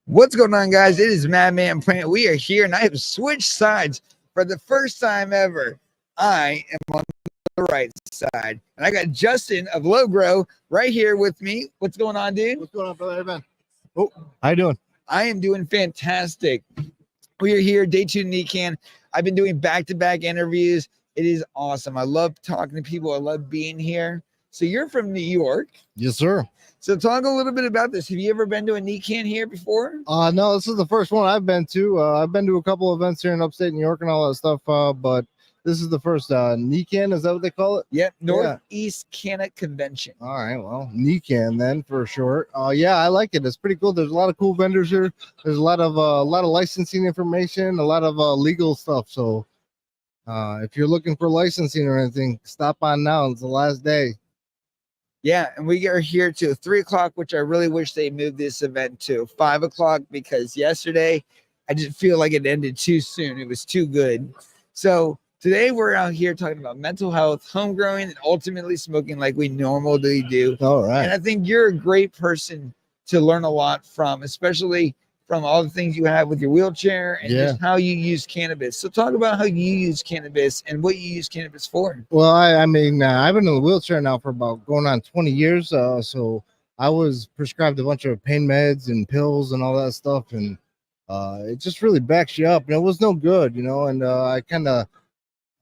What's going on, guys? It is Madman Plant. We are here, and I have switched sides for the first time ever. I am on the right side, and I got Justin of Low Grow right here with me. What's going on, dude? What's going on, brother? Man? Oh, how you doing? I am doing fantastic. We are here, day 2 NECANN. I've been doing back-to-back interviews. It is awesome. I love talking to people. I love being here. So you're from New York. Yes, sir. So talk a little bit about this. Have you ever been to a NECANN here before? No, this is the first one I've been to. I've been to a couple events here in upstate New York and all that stuff, but this is the first NECANN. Is that what they call it? Yep, Northeast Canada Convention. All right, well, NECANN then for short. Yeah, I like it. It's pretty cool. There's a lot of cool vendors here. There's a lot of licensing information, a lot of legal stuff. So if you're looking for licensing or anything, stop on now. It's the last day. Yeah, and we are here to 3 o'clock, which I really wish they moved this event to 5 o'clock because yesterday I just feel like it ended too soon. It was too good. So today we're out here talking about mental health, home growing, and ultimately smoking like we normally do. All right. And I think you're a great person to learn a lot from, especially from all the things you have with your wheelchair and just how you use cannabis. So talk about how you use cannabis and what you use cannabis for. Well, I mean, I've been in the wheelchair now for about going on 20 years. So I was prescribed a bunch of pain meds and pills and all that stuff. And it just really backs you up. And it was no good, you know, and I kind of,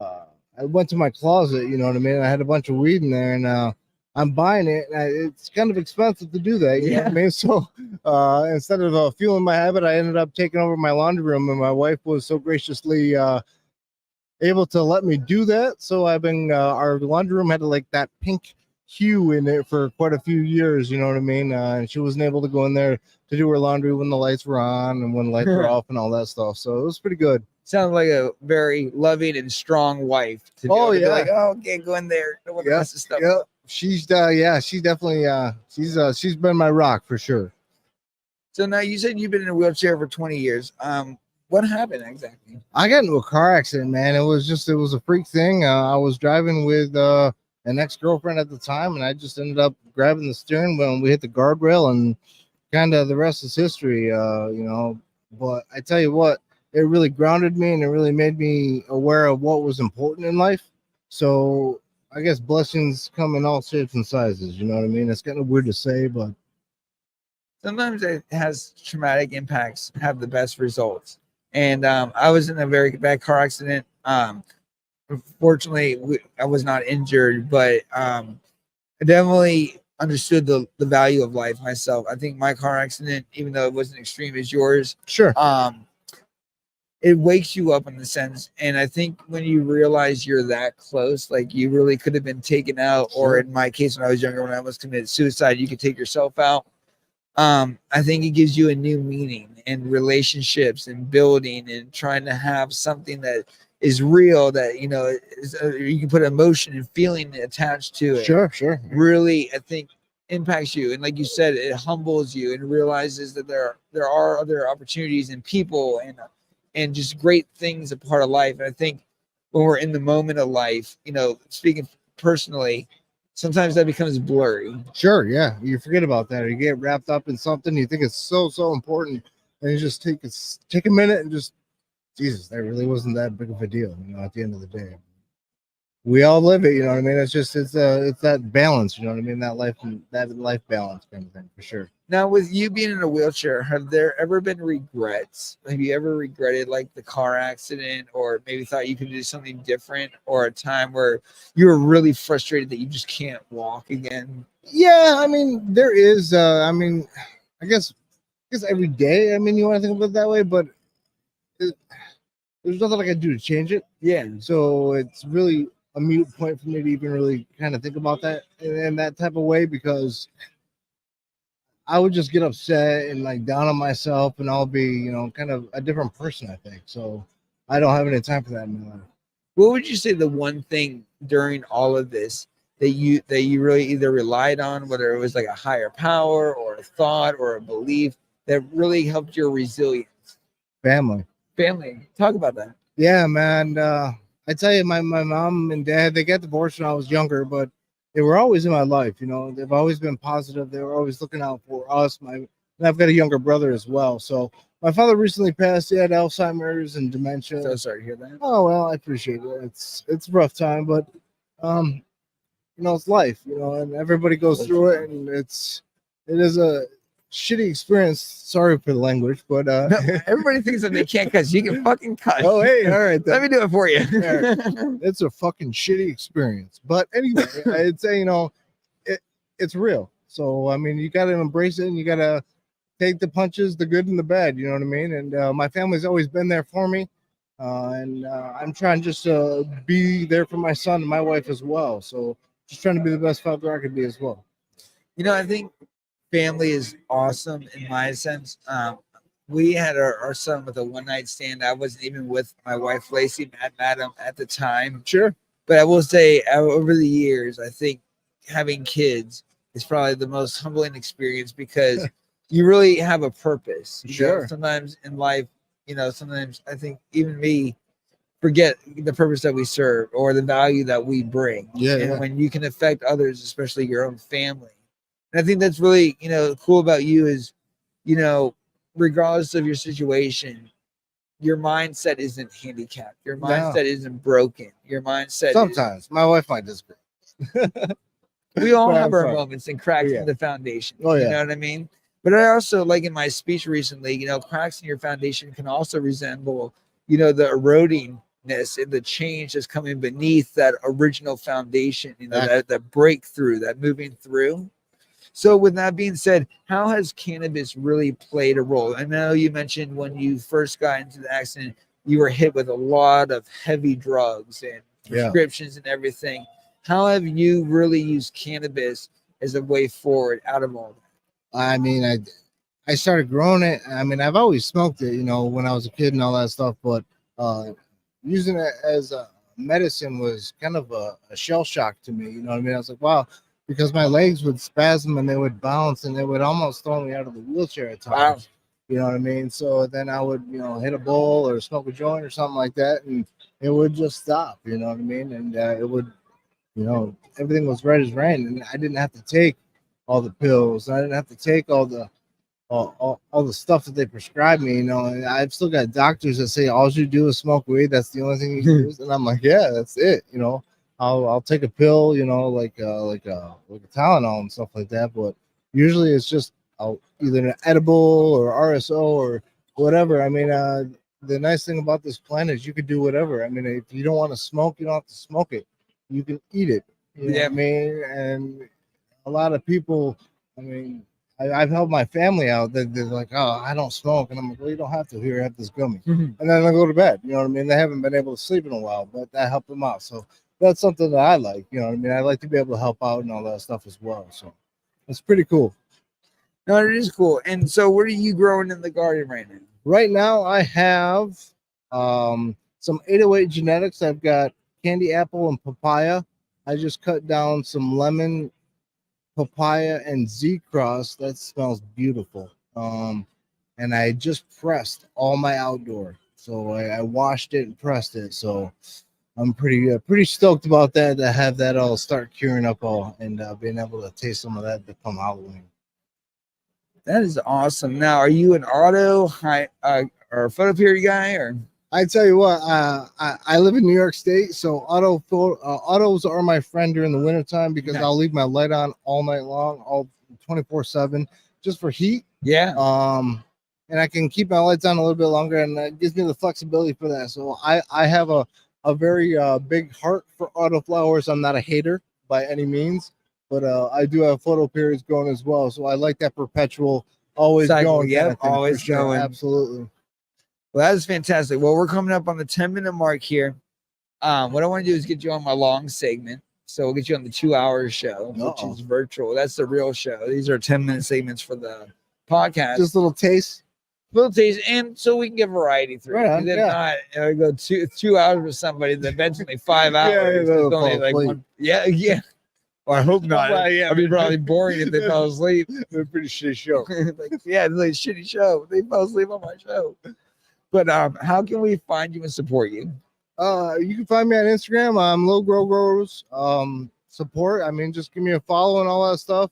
I went to my closet, you know what I mean? I had a bunch of weed in there and I'm buying it. And it's kind of expensive to do that. You know what I mean? So instead of fueling my habit, I ended up taking over my laundry room, and my wife was so graciously able to let me do that. So I've been, our laundry room had like that pink hue in it for quite a few years. You know what I mean? And she wasn't able to go in there to do her laundry when the lights were on and when the lights were off and all that stuff. So it was pretty good. Sounds like a very loving and strong wife. To be like, oh, okay, go in there. No one messes stuff up. She's she's definitely she's been my rock for sure. So now you said you've been in a wheelchair for 20 years. What happened exactly? I got into a car accident, man. It was a freak thing. I was driving with an ex-girlfriend at the time, and I just ended up grabbing the steering wheel and we hit the guardrail, and kind of the rest is history, you know. But I tell you what, it really grounded me and it really made me aware of what was important in life. So I guess blessings come in all shapes and sizes. You know what I mean? It's kind of weird to say, but sometimes it has traumatic impacts have the best results. And I was in a very bad car accident. Fortunately, I was not injured, but I definitely understood the value of life myself. I think my car accident, even though it wasn't extreme as yours, it wakes you up in the sense. And I think when you realize you're that close, like you really could have been taken out, or in my case, when I was younger, when I almost committed suicide, you could take yourself out. I think it gives you a new meaning in relationships and building and trying to have something that is real, that, you know, is, you can put emotion and feeling attached to it. Sure. Really, I think impacts you. And like you said, it humbles you and realizes that there are other opportunities and people and just great things a part of life. And I think when we're in the moment of life, you know, speaking personally, sometimes that becomes blurry. Sure, yeah. You forget about that, or you get wrapped up in something you think it's so important, and you just take a minute and just, Jesus, that really wasn't that big of a deal, you know, at the end of the day. We all live it, you know what I mean? It's just it's that balance, you know what I mean? That life balance kind of thing, for sure. Now, with you being in a wheelchair, have there ever been regrets? Have you ever regretted like the car accident, or maybe thought you could do something different, or a time where you were really frustrated that you just can't walk again? Yeah, I mean, there is, I mean, I guess every day, I mean, you want to think about it that way, but there's nothing I can do to change it. Yeah. So it's really a mute point for me to even really kind of think about that in that type of way, because I would just get upset and like down on myself, and I'll be, you know, kind of a different person, I think. So I don't have any time for that in my life. What would you say the one thing during all of this that you really either relied on, whether it was like a higher power or a thought or a belief, that really helped your resilience? Family. Talk about that. Yeah, man. I tell you, my mom and dad, they got divorced when I was younger, but they were always in my life. You know, they've always been positive. They were always looking out for us. And I've got a younger brother as well. So my father recently passed. He had Alzheimer's and dementia. So sorry to hear that. Oh well, I appreciate it. It's a rough time, but um, you know, it's life. You know, and everybody goes through it, and it is a shitty experience. Sorry for the language, but No, everybody thinks that they can't cuss. You can fucking cuss. oh hey, all right, Let me do it for you. it's a fucking shitty experience. But anyway, I'd say, you know, it's real. So I mean, you got to embrace it, and you got to take the punches, the good and the bad. You know what I mean? And my family's always been there for me, and I'm trying just to be there for my son and my wife as well. So just trying to be the best father I could be as well. You know, I think family is awesome in my sense. We had our son with a one night stand. I wasn't even with my wife Lacey, Madam, at the time. Sure. But I will say, over the years, I think having kids is probably the most humbling experience because you really have a purpose. You know, Sure. sometimes in life, you know, sometimes I think even me forget the purpose that we serve or the value that we bring. Yeah, And yeah. when you can affect others, especially your own family. And I think that's really, you know, cool about you is, you know, regardless of your situation, your mindset isn't handicapped. Your No. mindset isn't broken. Your mindset Sometimes my wife might disagree. we all But have I'm our fine. moments and cracks Yeah. in the foundation. Oh, You yeah. know what I mean? But I also, like in my speech recently, you know, cracks in your foundation can also resemble, you know, the erodingness and the change that's coming beneath that original foundation, you know, that breakthrough, that moving through. So, with that being said, how has cannabis really played a role? I know you mentioned when you first got into the accident, you were hit with a lot of heavy drugs and Yeah. prescriptions and everything. How have you really used cannabis as a way forward out of all that? I mean, I started growing it. I mean, I've always smoked it, you know, when I was a kid and all that stuff, but uh, using it as a medicine was kind of a shell shock to me. You know what I mean? I was like, wow, because my legs would spasm and they would bounce and they would almost throw me out of the wheelchair at times. Wow. You know what I mean? So then I would, you know, hit a bowl or smoke a joint or something like that, and it would just stop. You know what I mean? And it would, you know, everything was right as rain, and I didn't have to take all the pills. I didn't have to take all the stuff that they prescribe me, you know. And I've still got doctors that say all you do is smoke weed. That's the only thing you use, and I'm like, yeah, that's it. You know, I'll take a pill, you know, like a Tylenol and stuff like that. But usually it's just either an edible or RSO or whatever. I mean, the nice thing about this plant is you can do whatever. I mean, if you don't want to smoke, you don't have to smoke it. You can eat it. You know what I mean? And a lot of people, I mean, I've helped my family out. They're like, oh, I don't smoke. And I'm like, well, you don't have to. Here, have this gummy. And then I go to bed. You know what I mean? They haven't been able to sleep in a while, but that helped them out. So that's something that I like. You know what I mean? I like to be able to help out and all that stuff as well. So it's pretty cool. No, it is cool. And so, what are you growing in the garden right now? Right now, I have some 808 genetics. I've got candy apple and papaya. I just cut down some lemon, papaya, and Z cross. That smells beautiful. And I just pressed all my outdoor. So I washed it and pressed it. So I'm pretty stoked about that, to have that all start curing up all and being able to taste some of that to come Halloween. That is awesome. Now, are you an auto or photoperiod guy, or? I tell you what, I live in New York State, so autos are my friend during the wintertime because Nice. I'll leave my light on all night long, all 24/7, just for heat. Yeah. And I can keep my lights on a little bit longer, and it gives me the flexibility for that. So I have a very big heart for autoflowers. I'm not a hater by any means, but I do have photo periods going as well. So I like that perpetual, always Cycle, going. yep, Kind of thing, always for sure. going. Absolutely. Well, that is fantastic. Well, we're coming up on the 10-minute mark here. What I want to do is get you on my long segment. So we'll get you on the 2-hour show, which is virtual. That's the real show. These are 10-minute segments for the podcast. Just little taste. Little taste, and so we can get variety through. Right on, If yeah. not, I go 2 hours with somebody, then eventually 5 hours. Yeah, It's they'll only fall like asleep. one. Yeah. Well, I hope not. Well, yeah, It'd be probably boring if they fell asleep. They're a pretty shitty show. Yeah, it's like a shitty show. They fell asleep on my show. But how can we find you and support you? You can find me on Instagram. I'm Low Grow Growers. support, I mean, just give me a follow and all that stuff.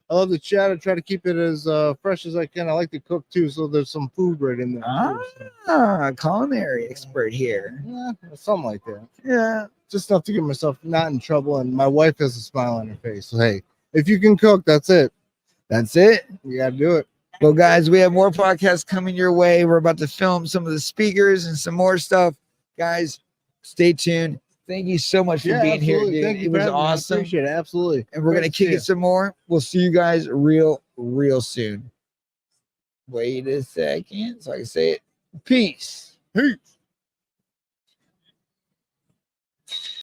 I love the chat. I try to keep it as fresh as I can. I like to cook too, so there's some food right in there. Too, so. Culinary expert here. Yeah, something like that. Yeah. Just enough to get myself not in trouble, and my wife has a smile on her face. So hey, if you can cook, that's it. That's it. You gotta do it. Well, guys, we have more podcasts coming your way. We're about to film some of the speakers and some more stuff. Guys, stay tuned. Thank you so much for being here, dude. Thank you It was for having me. I awesome. appreciate it. Absolutely. And we're going to kick it some more. We'll see you guys real soon. Wait a second so I can say it. Peace. Peace.